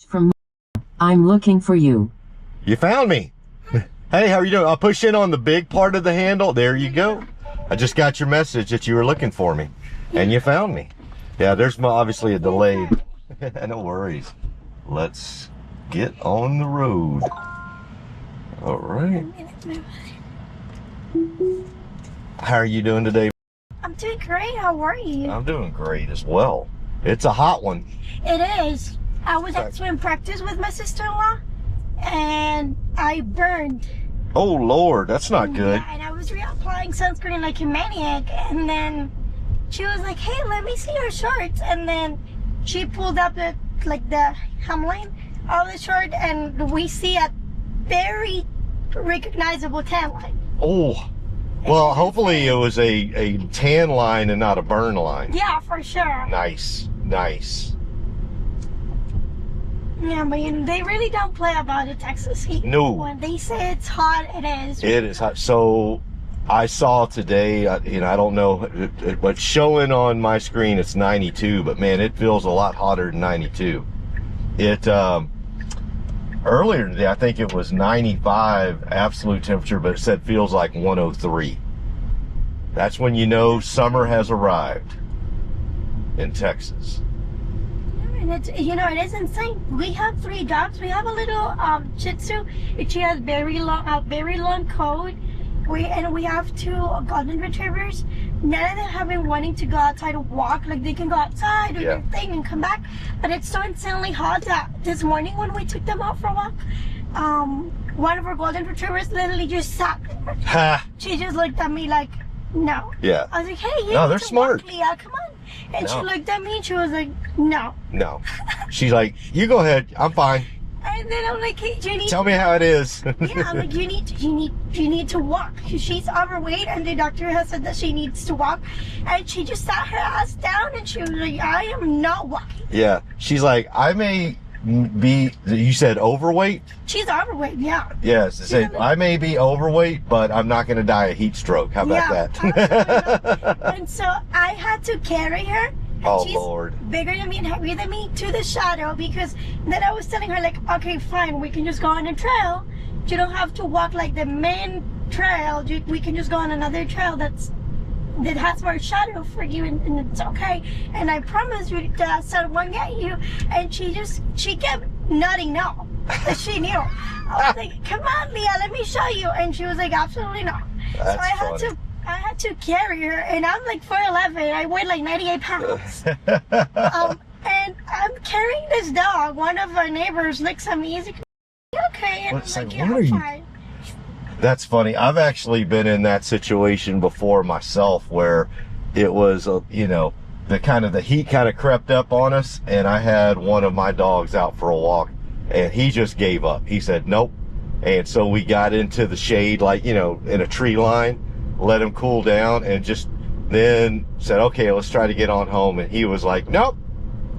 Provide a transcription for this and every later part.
From I'm looking for you. You found me. Hey, how are you doing? I'll push in on the big part of the handle. There you go. I just got your message that you were looking for me, and you found me. Yeah, there's obviously a delay. No worries. Let's get on the road. All right. How are you doing today? I'm doing great. How are you? I'm doing great as well. It's a hot one. It is. I was at swim practice with my sister-in-law, and I burned. Oh, Lord, that's not good. Yeah, and I was reapplying sunscreen like a maniac, and then she was like, hey, let me see your shorts. And then she pulled up the hemline of the short, and we see a very recognizable tan line. Oh, well, hopefully it was a tan line and not a burn line. Yeah, for sure. Nice, nice. Yeah, but they really don't play about the Texas heat. No. When they say it's hot, it is. It is hot. So I saw today, I don't know, but showing on my screen it's 92, but man, it feels a lot hotter than 92. It, earlier today, I think it was 95 absolute temperature, but it said feels like 103. That's when you know summer has arrived in Texas. And it's, it is insane. We have 3 dogs. We have a little Shih Tzu. She has very long coat. We have 2 golden retrievers. None of them have been wanting to go outside to walk. Like they can go outside, do their thing, and come back. But it's so insanely hot that this morning when we took them out for a walk, one of our golden retrievers literally just sat there. Ha! She just looked at me like, no. Yeah. I was like, hey, no, they're smart. Walk, Leah, come on. And she looked at me and she was like, no. No. She's like, you go ahead. I'm fine. And then I'm like, hey, you need Tell me how it is. Yeah, I'm like, you need to walk. She's overweight and the doctor has said that she needs to walk. And she just sat her ass down and she was like, I am not walking. Yeah. She's like, I may be, you said overweight? She's overweight, yeah. Yes. I may be overweight, but I'm not going to die of heat stroke. How about that? And so I had to carry her. Oh, she's Lord. Bigger than me and heavier than me to the shadow, because then I was telling her, like, okay, fine, we can just go on a trail. You don't have to walk like the main trail. We can just go on another trail that has more shadow for you, and it's okay. And I promise you that sun won't get you. And she kept nodding no. That she knew. I was like, come on, Leah, let me show you. And she was like, absolutely not. That's so I had to carry her, and I'm like 4'11". I weigh like 98 pounds. And I'm carrying this dog. One of our neighbors looks at me. He's like, you okay? And I'm like, yeah, I'm fine. That's funny. I've actually been in that situation before myself, where it was, the heat kind of crept up on us, and I had one of my dogs out for a walk, and he just gave up. He said, nope. And so we got into the shade, in a tree line, let him cool down, and just then said, okay, let's try to get on home. And he was like, nope,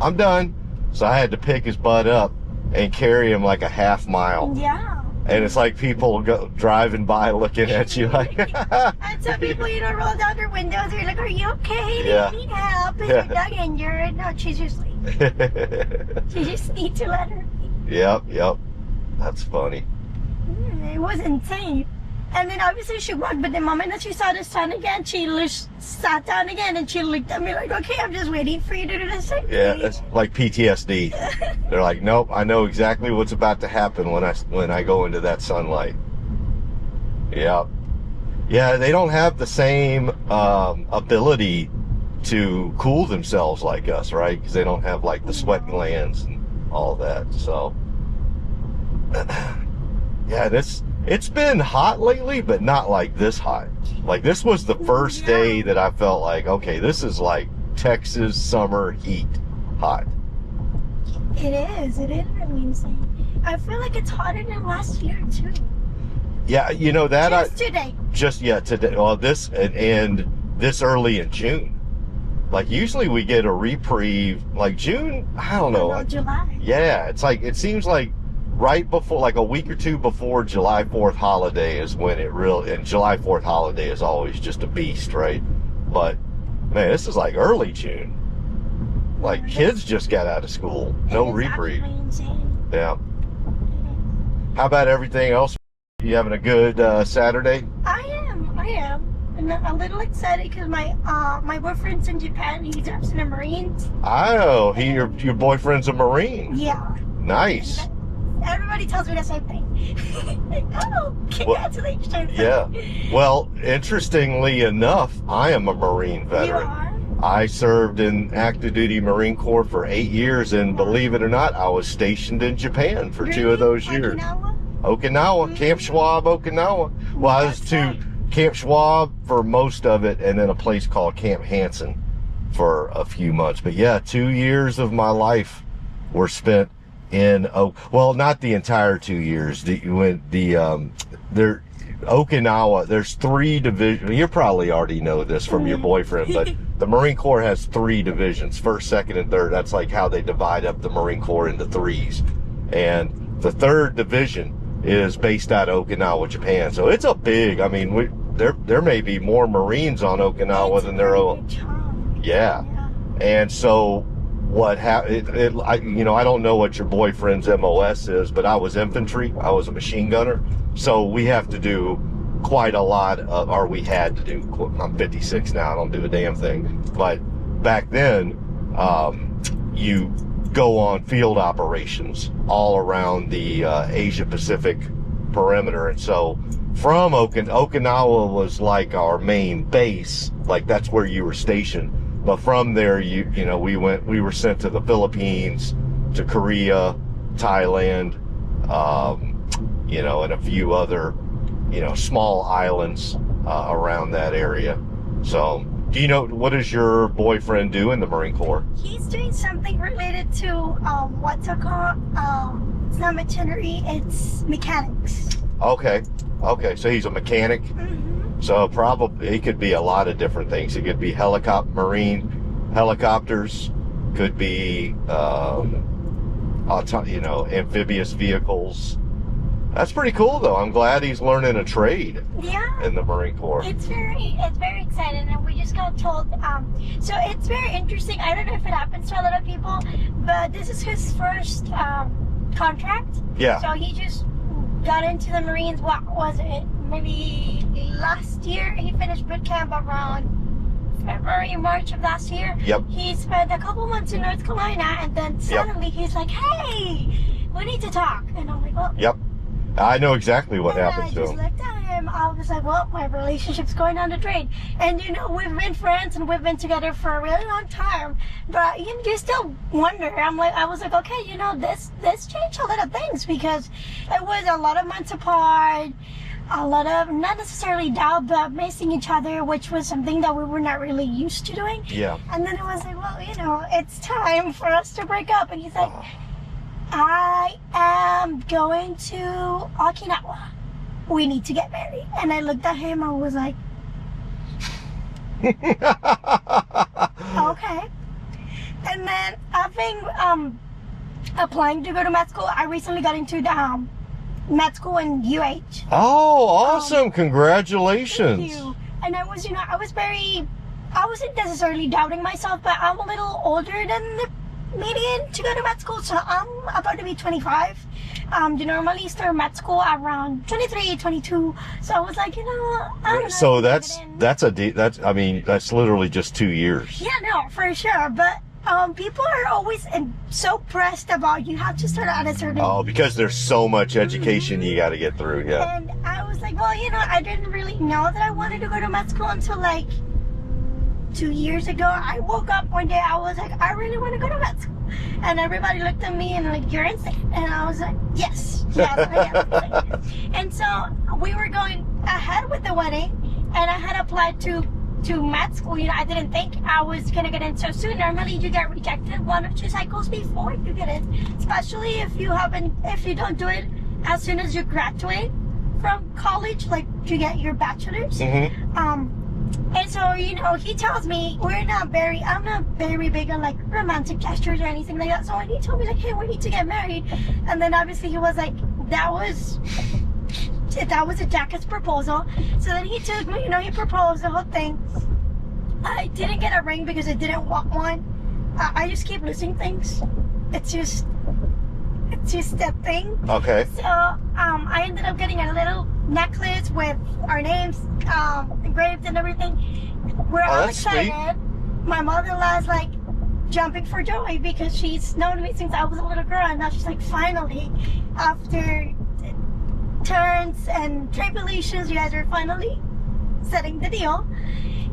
I'm done. So I had to pick his butt up and carry him like a half mile. Yeah. And it's like people driving by looking at you like. And some people, roll down their windows. They're like, are you okay? Do you need help? Is your dog injured? No, she's just like, you just need to let her be. Yep. That's funny. It was insane. And then obviously she walked, but the moment that she saw the sun again, she sat down again, and she looked at me like, okay, I'm just waiting for you to do the same thing. Yeah, it's like PTSD. They're like, nope, I know exactly what's about to happen when I go into that sunlight. Yeah. Yeah, they don't have the same ability to cool themselves like us, right? Because they don't have like the sweat glands and all that. So, yeah, it's been hot lately, but not like this hot. Like, this was the first day that I felt like, okay, this is like Texas summer heat hot. It is really insane. I feel like it's hotter than last year, too. Yeah, today. Today. Well, this and this early in June. Like, usually we get a reprieve, like June, I don't know. July. Yeah, it seems like right before, like a week or two before July 4th holiday is when and July 4th holiday is always just a beast, right? But man, this is like early June. Like kids just got out of school. No reprieve. Absolutely insane. Yeah. How about everything else? You having a good Saturday? I am. And I'm a little excited because my boyfriend's in Japan. He's in the Marines. Oh, your boyfriend's a Marine. Yeah. Nice. Everybody tells me the same thing. Oh, congratulations. Yeah. Well, interestingly enough, I am a Marine You veteran. are? I served in active duty Marine Corps for 8 years, and believe it or not, I was stationed in Japan for 2 of those years. Okinawa, Camp Schwab, Okinawa. Well, I was to Camp Schwab for most of it, and then a place called Camp Hansen for a few months. But yeah, 2 years of my life were spent in well, not the entire 2 years. Okinawa, there's 3 divisions. You probably already know this from your boyfriend, but the Marine Corps has 3 divisions: 1st, 2nd, and 3rd. That's like how they divide up the Marine Corps into 3s. And the 3rd division is based out of Okinawa, Japan. So it's a big, I mean, there may be more Marines on Okinawa than there are. Yeah. And so what happened, I don't know what your boyfriend's MOS is, but I was infantry. I was a machine gunner. So we have to do quite a lot of, or we had to do, I'm 56 now, I don't do a damn thing. But back then, you go on field operations all around the Asia Pacific perimeter. And so from Okinawa was like our main base, like that's where you were stationed. But from there, we were sent to the Philippines, to Korea, Thailand, and a few other, small islands around that area. So, do you know, what does your boyfriend do in the Marine Corps? He's doing something related to what's it called? It's not machinery, it's mechanics. Okay, so he's a mechanic. Mm-hmm. So probably he could be a lot of different things. He could be marine helicopters, could be amphibious vehicles. That's pretty cool, though. I'm glad he's learning a trade. Yeah. In the Marine Corps. It's very exciting, and we just got told. So it's very interesting. I don't know if it happens to a lot of people, but this is his first contract. Yeah. So he just got into the Marines. What was it? Maybe last year. He finished boot camp around February, March of last year. Yep. He spent a couple months in North Carolina, and then suddenly he's like, "Hey, we need to talk." And I'm like, "Well." Yep. I know exactly what happened to him. I just looked at him. I was like, well, my relationship's going down the drain. And, we've been friends and we've been together for a really long time. But you still wonder. I was like, okay, this changed a lot of things because it was a lot of months apart. A lot of, not necessarily doubt, but missing each other, which was something that we were not really used to doing. Yeah. And then it was like, well, it's time for us to break up. And he's like, I am going to Okinawa. We need to get married. And I looked at him and was like, okay. And then I've been applying to go to med school. I recently got into the med school in UH. Oh, awesome. Congratulations. Thank you. And I wasn't necessarily doubting myself, but I'm a little older than the median to go to med school, so I'm about to be 25. You normally start med school around 23, 22. So I was like, I don't know. So that's literally just 2 years. Yeah, no, for sure. But people are always so pressed about you have to start at a certain age. Because there's so much education you got to get through. Yeah. And I was like, well, I didn't really know that I wanted to go to med school until like 2 years ago. I woke up one day, I was like, I really want to go to med school. And everybody looked at me and like, you're insane. And I was like, yes, I am. And so we were going ahead with the wedding, and I had applied to med school. I didn't think I was gonna get in so soon. Normally you get rejected 1 or 2 cycles before you get in, especially if you don't do it as soon as you graduate from college, like to get your bachelor's. Mm-hmm. And so, he tells me I'm not very big on like romantic gestures or anything like that. So when he told me like, hey, we need to get married, and then obviously he was like, that was a Jacket's proposal. So then he took me, he proposed the whole thing. I didn't get a ring because I didn't want one. I just keep losing things. It's just that thing. Okay. So I ended up getting a little necklace with our names engraved and everything. We're all that's excited. sweet. My mother-in-law is like jumping for joy because she's known me since I was a little girl, and now she's like, finally, after turns and tribulations, you guys are finally setting the deal.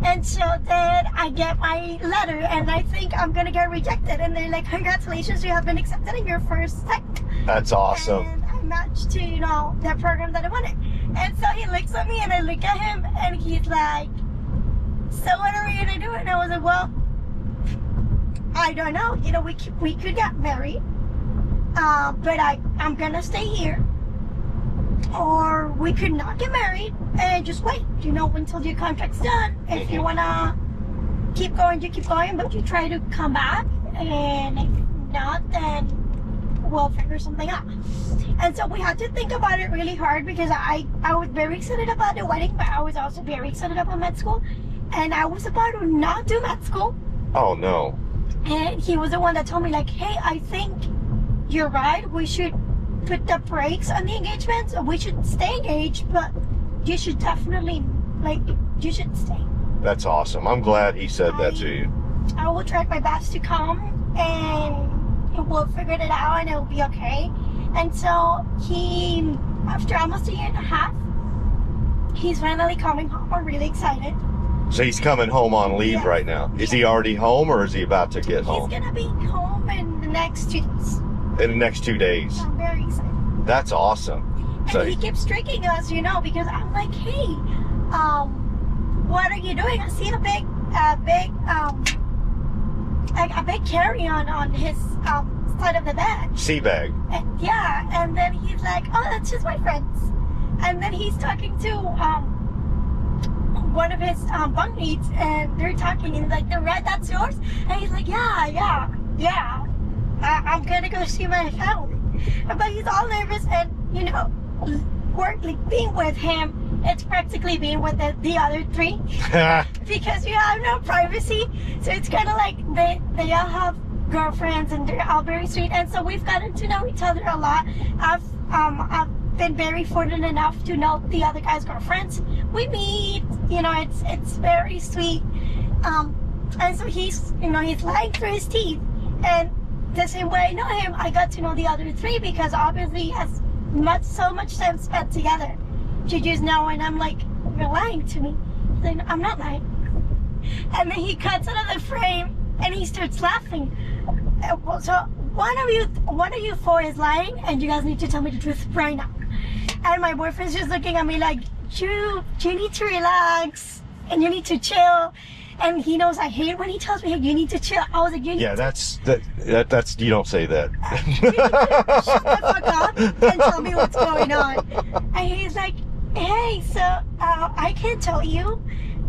And so then I get my letter, and I think I'm gonna get rejected, and they're like, congratulations, you have been accepted in your first text. That's awesome. And I matched to, you know, that program that I wanted. And so he looks at me, and I look at him, and he's like, so what are we gonna do? And I was like, well, I don't know. You know, we could get married, but I'm gonna stay here, or we could not get married and just wait, you know, until your contract's done. If you wanna keep going, you keep going, but you try to come back, and if not, then we'll figure something out. And so we had to think about it really hard, because I was very excited about the wedding, but I was also very excited about med school, and I was about to not do med school. Oh no. And he was the one that told me, like, hey, I think you're right. We should put the brakes on the engagement. We should stay engaged, but you should definitely, like, you should stay. That's awesome. I'm glad he said that to you. I will try my best to come, and we'll figure it out, and it'll be okay. And so he, after almost a year and a half, he's finally coming home. I'm really excited. So he's coming home on leave Yeah. right now. Is he already home, or is he about to get home? He's gonna be home in the next 2 days. In the next 2 days. So I'm very excited. That's awesome. And So he keeps tricking us, you know, because I'm like, hey, what are you doing? I see a big carry-on on his side of the bed. sea bag. And, yeah, and then he's like, oh, that's just my friends. And then he's talking to one of his bunkmates, and they're talking, and like, the red, that's yours? And he's like, yeah. I'm gonna go see my family. But he's all nervous, and, you know, being with him, it's practically being with the other 3, because you have no privacy. So it's kind of like they all have girlfriends, and they're all very sweet, and so we've gotten to know each other a lot. I've been very fortunate enough to know the other guy's girlfriends. We meet, you know, it's very sweet. And so he's lying through his teeth, and the same way I know him, I got to know the other 3, because obviously he has so much time spent together. You just know, and I'm like, you're lying to me. He's like, I'm not lying. And then he cuts out of the frame, and he starts laughing. So one of you 4 is lying, and you guys need to tell me the truth right now. And my boyfriend's just looking at me like, you need to relax, and you need to chill. And he knows I hate when he tells me, hey, you need to chill. I was like, Yeah, that's you don't say that. you need to shut the fuck up and tell me what's going on. And he's like, hey, so I can't tell you.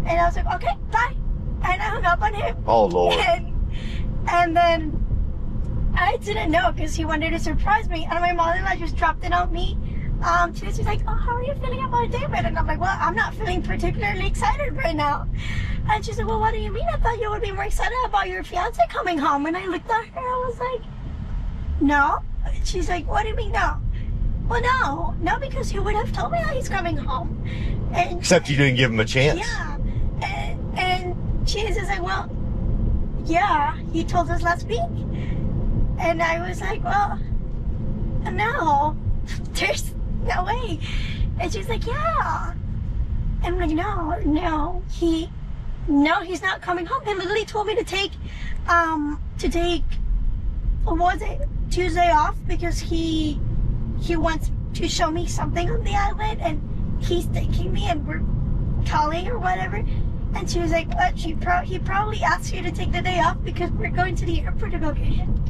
And I was like, okay, bye. And I hung up on him. Oh Lord. And then I didn't know, because he wanted to surprise me, and my mother-in-law just dropped it on me. She was like, oh, how are you feeling about David? And I'm like, well, I'm not feeling particularly excited right now. And she said, well, what do you mean? I thought you would be more excited about your fiance coming home. And I looked at her, I was like, no. She's like, what do you mean no? Well, no, because he would have told me that he's coming home. And Except you didn't give him a chance. yeah. And she was like, well, yeah, he told us last week. And I was like, well, no, there's no way. And she's like, yeah. And I'm like, no, he's not coming home. He literally told me to take, what was it, Tuesday off, because he wants to show me something on the island, and he's taking me, and we're calling or whatever. And she was like, what? He probably asked you to take the day off because we're going to the airport to go get him.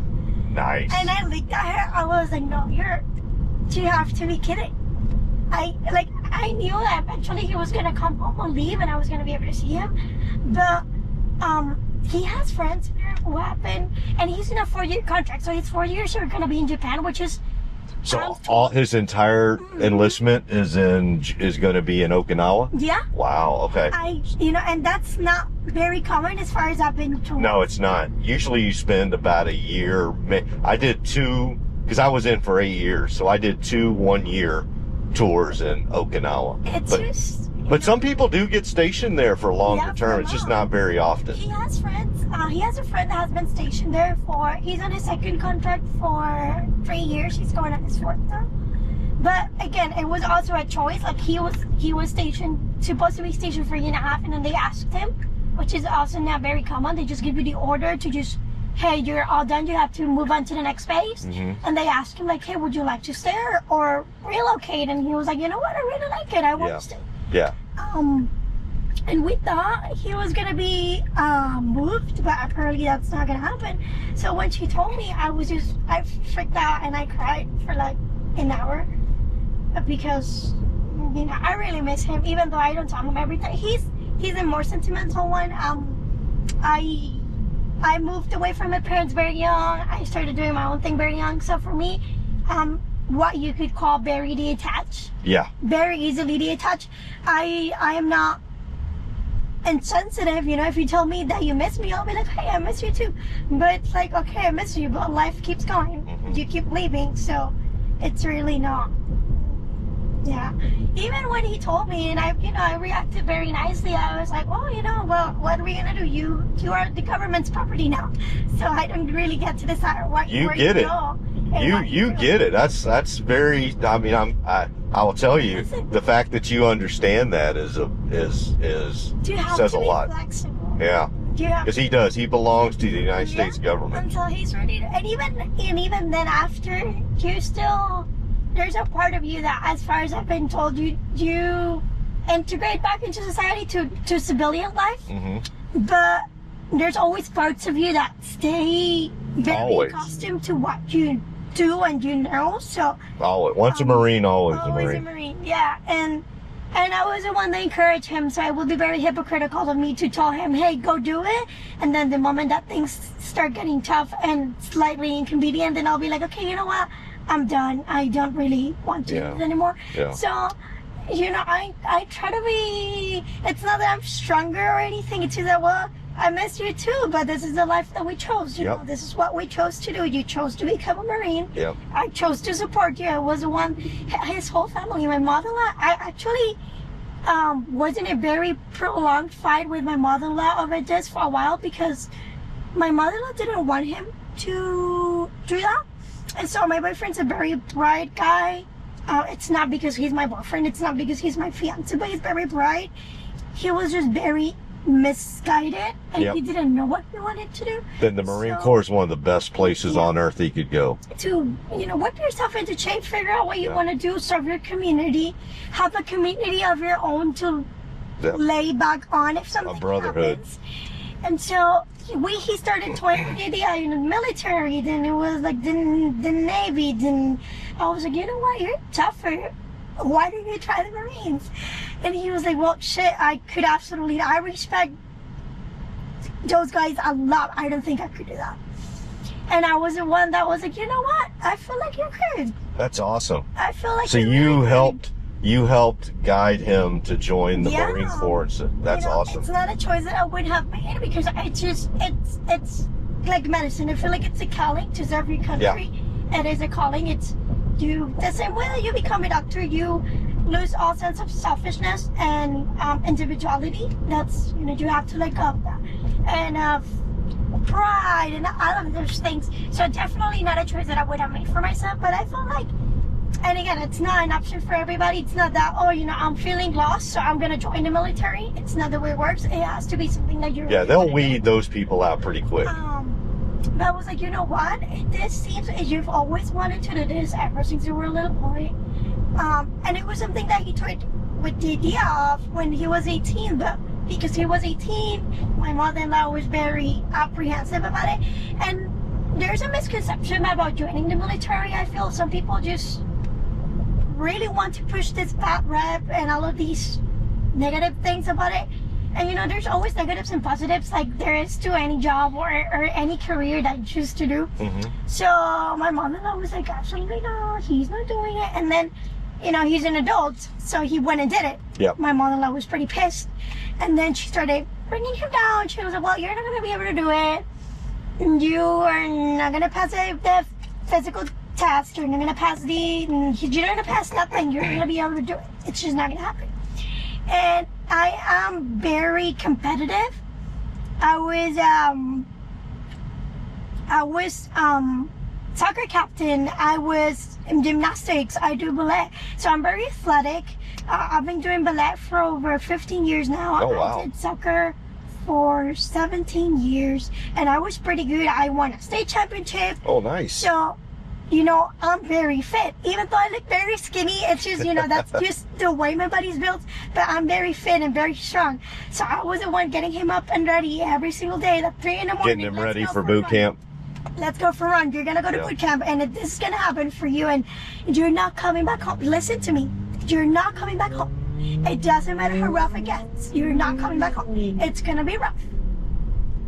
Nice. And I looked at her, I was like, no, you have to be kidding. I knew that eventually he was gonna come home on leave, and I was gonna be able to see him. But he has friends here who happen, and he's in a 4-year contract, so his 4 years are gonna be in Japan, which is So all his entire enlistment is going to be in Okinawa? Yeah. Wow, okay. And that's not very common as far as I've been told. No, it's not. Usually you spend about a year. I did 2, because I was in for 8 years, so I did 2 1-year tours in Okinawa. But some people do get stationed there for longer term. It's just not very often. He has friends. He has a friend that has been stationed there he's on his 2nd contract for 3 years. He's going on his 4th now. But again, it was also a choice. Like he was supposed to be stationed for 1.5 years, and then they asked him, which is also not very common. They just give you the order to just, hey, you're all done. You have to move on to the next phase. Mm-hmm. And they asked him like, hey, would you like to stay or relocate? And he was like, you know what? I really like it. I want to stay. Yeah. And we thought he was gonna be moved, but apparently that's not gonna happen. So when she told me, I freaked out and I cried for like an hour because I really miss him, even though I don't tell him everything. He's a more sentimental one. I moved away from my parents very young. I started doing my own thing very young. So for me, what you could call very detached. Yeah. Very easily detached. I am not insensitive. If you tell me that you miss me, I'll be like, hey, I miss you too. But it's like, okay, I miss you, but life keeps going. Mm-hmm. You keep leaving, so it's really not. Yeah. Even when he told me, and I reacted very nicely. I was like, well, what are we gonna do? You are the government's property now, so I don't really get to decide what you get it. You get it. That's very. I mean, I will tell you, the fact that you understand that says a lot. Flexible. Yeah. Because he does. He belongs to the United States government until he's ready to. And even then, after there's a part of you that, as far as I've been told, you integrate back into society to civilian life. Mm-hmm. But there's always parts of you that stay very accustomed to what you do and so always once a Marine, always a Marine. Yeah. And I was the one that encouraged him, so it would be very hypocritical of me to tell him, hey, go do it, and then the moment that things start getting tough and slightly inconvenient, then I'll be like, okay, you know what, I'm done. I don't really want to do it anymore. So I try to be, it's not that I'm stronger or anything, it's just that, well, I miss you too, but this is the life that we chose. You know, this is what we chose to do. You chose to become a Marine. Yep. I chose to support you. I was the one, his whole family, my mother-in-law. I actually was in a very prolonged fight with my mother-in-law over this for a while because my mother-in-law didn't want him to do that. And so my boyfriend's a very bright guy. It's not because he's my boyfriend. It's not because he's my fiance, but he's very bright. He was just very misguided and he didn't know what he wanted to do. Then the Marine Corps is one of the best places on earth he could go. To, whip yourself into shape, figure out what you want to do, serve your community, have a community of your own to lay back on if something happens. And so he started toying with the idea in the military, then it was like the Navy, then I was like, you know what, you're tougher. Why didn't you try the Marines? And he was like, well, shit, I respect those guys a lot. I don't think I could do that. And I was the one that was like, you know what? I feel like you could. That's awesome. I feel like so you helped guide him to join the Marine Corps. That's awesome. It's not a choice that I would have made because it's like medicine. I feel like it's a calling to serve your country. Yeah. It is a calling. It's the same way that you become a doctor, you lose all sense of selfishness and individuality. That's, you have to let go of that. And pride and all of those things. So definitely not a choice that I would have made for myself, but I feel like, and again, it's not an option for everybody. It's not that, I'm feeling lost, so I'm going to join the military. It's not the way it works. It has to be something that you're they'll weed those people out pretty quick. But I was like, you know what? This seems as you've always wanted to do this ever since you were a little boy. And it was something that he toyed with the idea of when he was 18. But because he was 18, my mother-in-law was very apprehensive about it. And there's a misconception about joining the military. I feel some people just really want to push this bad rep and all of these negative things about it. And you know, there's always negatives and positives, like there is to any job or any career that you choose to do. So my mother-in-law was like, absolutely no, he's not doing it. And then, you know, he's an adult, so he went and did it. Yep. My mother-in-law was pretty pissed. And then she started bringing him down. She was like, well, you're not going to be able to do it. You are not going to pass the physical test. You're not going to pass you're not going to pass nothing. You're going to be able to do it. It's just not going to happen. And I am very competitive. I was soccer captain. I was in gymnastics. I do ballet. So I'm very athletic. I've been doing ballet for over 15 years now. Oh, wow. I did soccer for 17 years, and I was pretty good. I won a state championship. Oh, nice. So, you know, I'm very fit. Even though I look very skinny, it's just, you know, that's just the way my body's built. But I'm very fit and very strong. So I was the one getting him up and ready every single day at 3 in the morning. Getting him ready for boot camp. Let's go for a run. You're going to go to boot camp, and this is going to happen for you, and you're not coming back home. Listen to me. You're not coming back home. It doesn't matter how rough it gets. You're not coming back home. It's going to be rough.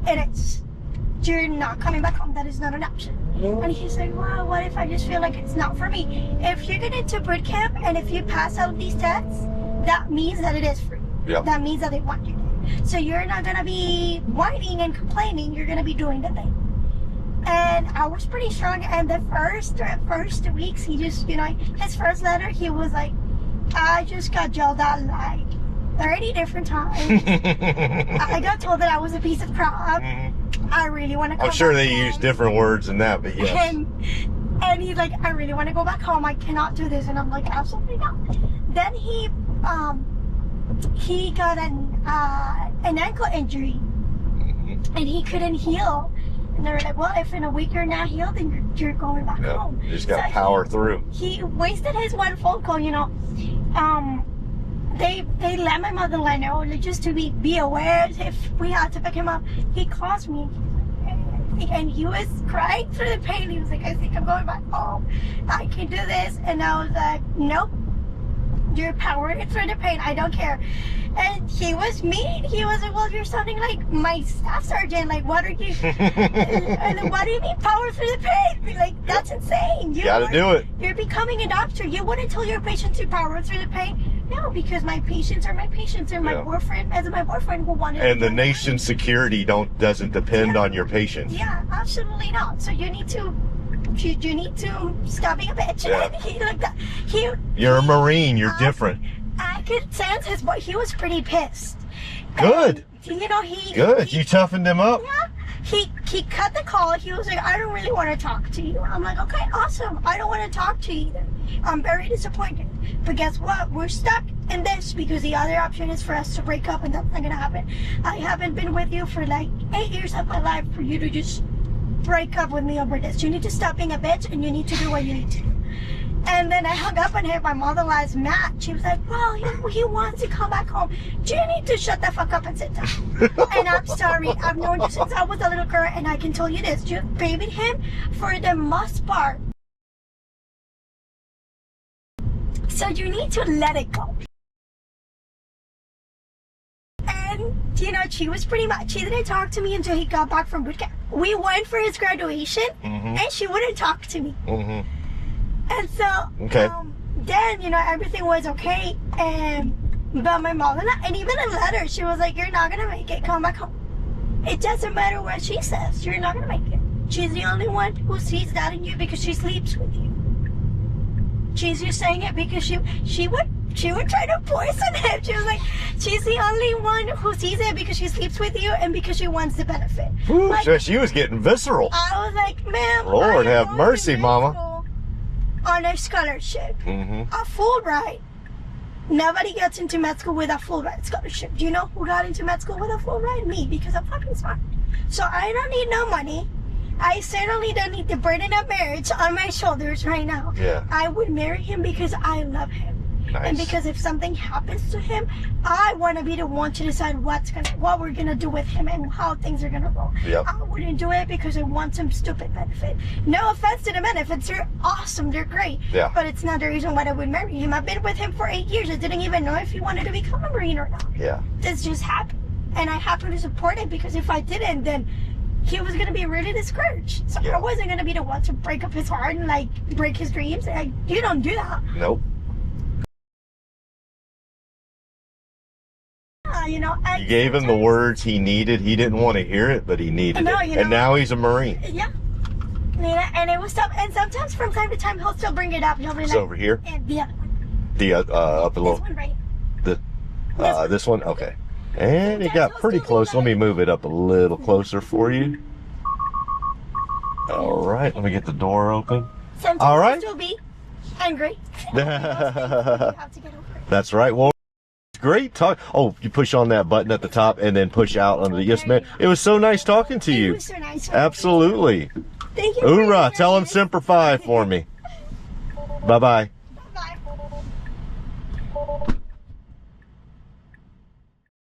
It is. You're not coming back home. That is not an option. And he's like, well, what if I just feel like it's not for me? If you get into boot camp and if you pass out these tests, that means that it is for you. Yep. That means that they want you there. So you're not going to be whining and complaining. You're going to be doing the thing. And I was pretty strong. And the first 2 weeks, he just, you know, his first letter, he was like, I just got yelled at like 30 different times. I got told that I was a piece of crap. I really want to come I'm sure back they home. use different words than that, but yes. And he's like, I really want to go back home. I cannot do this. And I'm like, absolutely not. Then he got an ankle injury, and he couldn't heal. And they were like, well, if in a week you're not healed, then you're going back home. You just got to So power through. He wasted his one phone call, you know. They let my mother-in-law know, just to be aware if we had to pick him up. He calls me, and he was crying through the pain. He was like, I think I'm going back home. I can do this. And I was like, nope. You're powering through the pain. I don't care. And he was mean. He was like, well, you're sounding like my staff sergeant. Like, what are you? And what do you mean power through the pain? Like, that's insane. You Gotta do it. You're becoming a doctor. You wouldn't tell your patient to power through the pain. No, because my patients are my patients, and my boyfriend is my boyfriend who wanted. And the nation's security doesn't depend on your patients. Yeah, absolutely not. So you need to stop being a bitch. Yeah. And he like that. You're a Marine. You're different. I could sense his voice. He was pretty pissed. Good. And, you know, Good. You toughened him up. Yeah. He cut the call. He was like, I don't really want to talk to you. I'm like, okay, awesome. I don't want to talk to you either. I'm very disappointed. But guess what? We're stuck in this because the other option is for us to break up, and that's not going to happen. I haven't been with you for like 8 years of my life for you to just break up with me over this. You need to stop being a bitch, and you need to do what you need to do. And then I hung up on him. My mother-in-law's mad. She was like, well, he wants to come back home. You need to shut the fuck up and sit down. And I'm sorry. I've known you since I was a little girl, and I can tell you this. You babied him for the most part. So you need to let it go. And, you know, she was pretty much, she didn't talk to me until he got back from boot camp. We went for his graduation, and she wouldn't talk to me. And so, then, you know, everything was okay. But my mother-in-law, and even in letters, she was like, you're not going to make it. Come back home. It doesn't matter what she says. You're not going to make it. She's the only one who sees that in you because she sleeps with you. She's just saying it because she would try to poison him. She was like, she's the only one who sees it because she sleeps with you and because she wants the benefit. Ooh, like, so she was getting visceral. I was like, ma'am, Lord have mercy, mama. On a scholarship, a full ride. Nobody gets into med school with a full ride scholarship. Do you know who got into med school with a full ride? Me, because I'm fucking smart. So I don't need no money. I certainly don't need the burden of marriage on my shoulders right now. Yeah. I would marry him because I love him. Nice. And because if something happens to him, I want to be the one to decide what we're gonna do with him and how things are gonna roll. Yep. I wouldn't do it because I want some stupid benefit. No offense to the benefits, they're awesome, they're great. Yeah. But it's not the reason why I would marry him. I've been with him for 8 years. I didn't even know if he wanted to become a Marine or not. Yeah. This just happened. and I happened to support it, because if I didn't, then he was gonna be really discouraged. So I wasn't gonna be the one to break up his heart and like break his dreams. Like, you don't do that. Nope. You know, and You gave him the words he needed. He didn't want to hear it, but he needed No, it. you know, and now he's a Marine. Yeah. And it was tough. And sometimes from time to time, he'll still bring it up. He'll be It's like, over here? And the other one. The up a This little. one, right? This one? Okay. And it got pretty close. Let me move it up a little closer for you. All right. Let me get the door open. Sometimes All right. he'll still be angry. You have to get over it. That's right. Well, it's great talk. Oh, you push on that button at the top and then push out under the yes, man. It was so nice talking to It you. was so nice. Absolutely. Thank you. Hoorah. Tell him Semper Fi for me. Bye-bye.